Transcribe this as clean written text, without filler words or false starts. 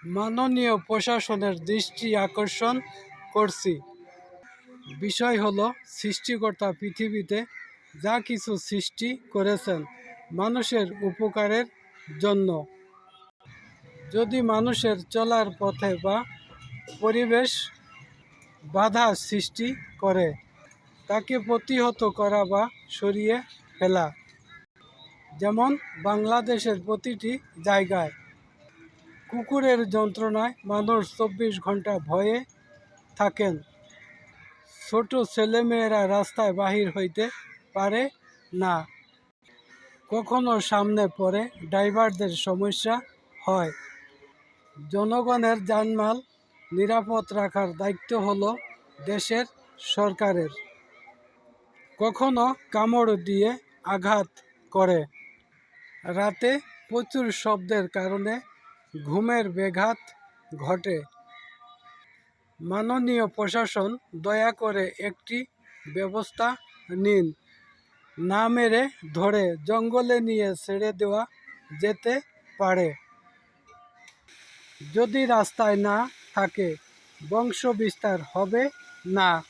মাননীয় প্রশাসনের দৃষ্টি আকর্ষণ করছি। বিষয় হলো, সৃষ্টিকর্তা পৃথিবীতে যা কিছু সৃষ্টি করেছেন মানুষের উপকারের জন্য। যদি মানুষের চলার পথে বা পরিবেশ বাধা সৃষ্টি করে, তাকে প্রতিহত করা বা সরিয়ে ফেলা। যেমন বাংলাদেশের প্রতিটি জায়গায় কুকুরের যন্ত্রণায় মানুষ 24 ঘন্টা ভয়ে থাকেন। ছোট ছেলেমেয়েরা রাস্তায় বাহির হইতে পারে না। কখনো সামনে পড়ে ড্রাইভারদের সমস্যা হয়। জনগণের জানমাল নিরাপদ রাখার দায়িত্ব হলো দেশের সরকারের। কখনো কামড় দিয়ে আঘাত করে। রাতে প্রচুর শব্দের কারণে ঘুমের ব্যাঘাত ঘটে। মাননীয় প্রশাসন, দয়া করে একটি ব্যবস্থা নিন। না মেরে ধরে জঙ্গলে নিয়ে ছেড়ে দেওয়া যেতে পারে। যদি রাস্তায় না থাকে, বংশ বিস্তার হবে না।